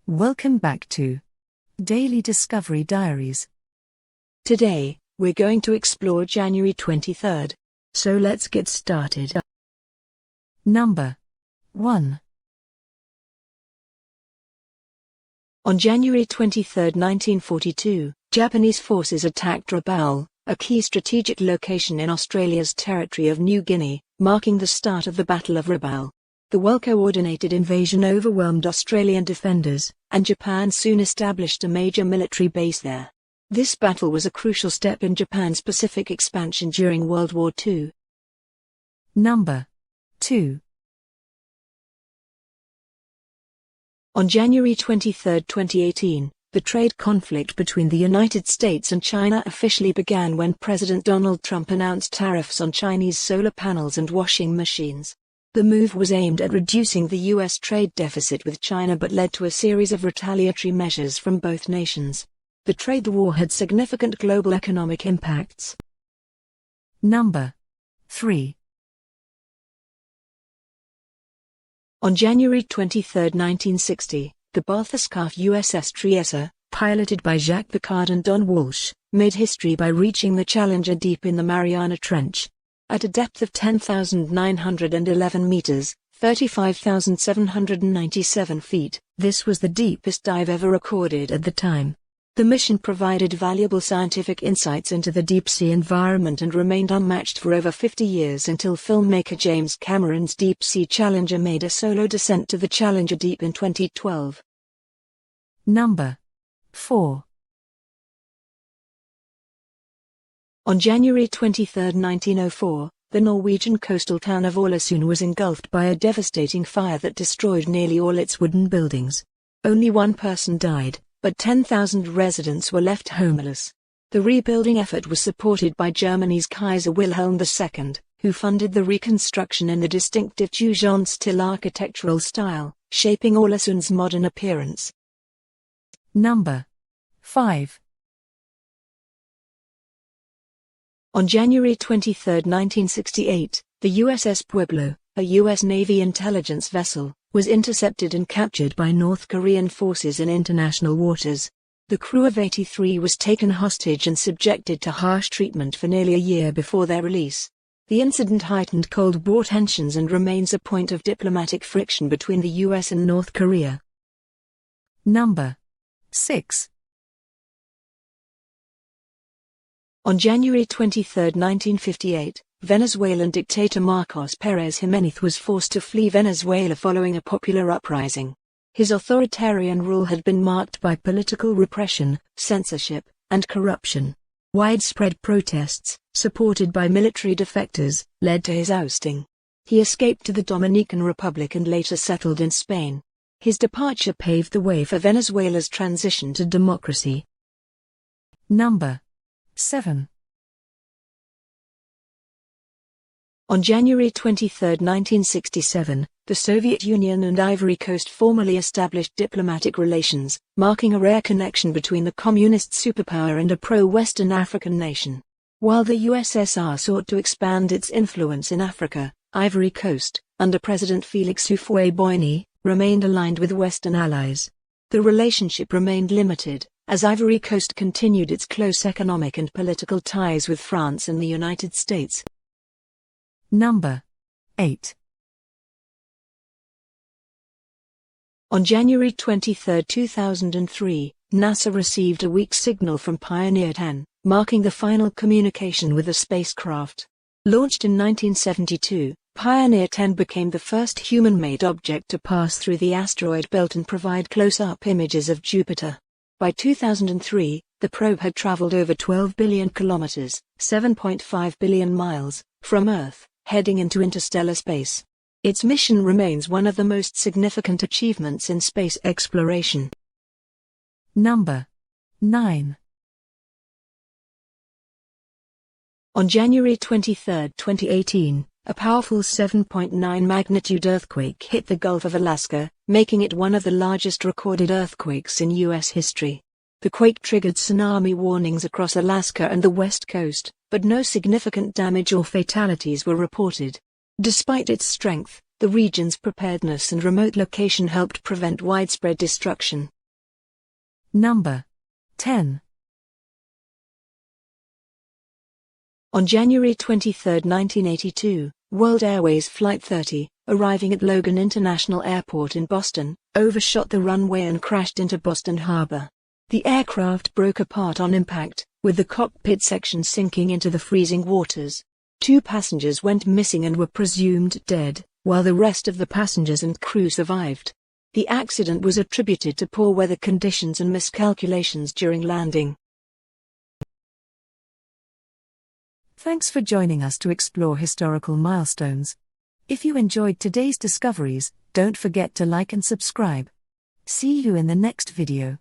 Welcome back to Daily Discovery Diaries. Today, we're going to explore January 23rd. So let's get started. Number 1. On January 23, 1942, Japanese forces attacked Rabaul, a key strategic location in Australia's territory of New Guinea, marking the start of the Battle of Rabaul. The well-coordinated invasion overwhelmed Australian defenders, and Japan soon established a major military base there. This battle was a crucial step in Japan's Pacific expansion during World War II. Number 2. On January 23, 2018, the trade conflict between the United States and China officially began when President Donald Trump announced tariffs on Chinese solar panels and washing machines. The move was aimed at reducing the U.S. trade deficit with China but led to a series of retaliatory measures from both nations. The trade war had significant global economic impacts. Number 3. On January 23, 1960, the bathyscaphe USS Trieste, piloted by Jacques Piccard and Don Walsh, made history by reaching the Challenger deep in the Mariana Trench. At a depth of 10,911 meters, 35,797 feet, this was the deepest dive ever recorded at the time. The mission provided valuable scientific insights into the deep-sea environment and remained unmatched for over 50 years until filmmaker James Cameron's Deep-Sea Challenger made a solo descent to the Challenger Deep in 2012. Number 4. On January 23, 1904, the Norwegian coastal town of Ålesund was engulfed by a devastating fire that destroyed nearly all its wooden buildings. Only one person died, but 10,000 residents were left homeless. The rebuilding effort was supported by Germany's Kaiser Wilhelm II, who funded the reconstruction in the distinctive Jugendstil architectural style, shaping Ålesund's modern appearance. Number 5. On January 23, 1968, the USS Pueblo, a U.S. Navy intelligence vessel, was intercepted and captured by North Korean forces in international waters. The crew of 83 was taken hostage and subjected to harsh treatment for nearly a year before their release. The incident heightened Cold War tensions and remains a point of diplomatic friction between the U.S. and North Korea. Number 6. On January 23, 1958, Venezuelan dictator Marcos Pérez Jiménez was forced to flee Venezuela following a popular uprising. His authoritarian rule had been marked by political repression, censorship, and corruption. Widespread protests, supported by military defectors, led to his ousting. He escaped to the Dominican Republic and later settled in Spain. His departure paved the way for Venezuela's transition to democracy. Number 7. On January 23, 1967, the Soviet Union and Ivory Coast formally established diplomatic relations, marking a rare connection between the communist superpower and a pro-Western African nation. While the USSR sought to expand its influence in Africa, Ivory Coast, under President Félix Houphouët-Boigny, remained aligned with Western allies. The relationship remained limited, as Ivory Coast continued its close economic and political ties with France and the United States. Number 8. On January 23, 2003, NASA received a weak signal from Pioneer 10, marking the final communication with the spacecraft. Launched in 1972, Pioneer 10 became the first human-made object to pass through the asteroid belt and provide close-up images of Jupiter. By 2003, the probe had traveled over 12 billion kilometers, 7.5 billion miles, from Earth, heading into interstellar space. Its mission remains one of the most significant achievements in space exploration. Number 9. On January 23, 2018, a powerful 7.9 magnitude earthquake hit the Gulf of Alaska, making it one of the largest recorded earthquakes in U.S. history. The quake triggered tsunami warnings across Alaska and the West Coast, but no significant damage or fatalities were reported. Despite its strength, The region's preparedness and remote location helped prevent widespread destruction. Number 10. On January 23, 1982, World Airways Flight 30, arriving at Logan International Airport in Boston, overshot the runway and crashed into Boston Harbor. The aircraft broke apart on impact, with the cockpit section sinking into the freezing waters. 2 passengers went missing and were presumed dead, while the rest of the passengers and crew survived. The accident was attributed to poor weather conditions and miscalculations during landing. Thanks for joining us to explore historical milestones. If you enjoyed today's discoveries, don't forget to like and subscribe. See you in the next video.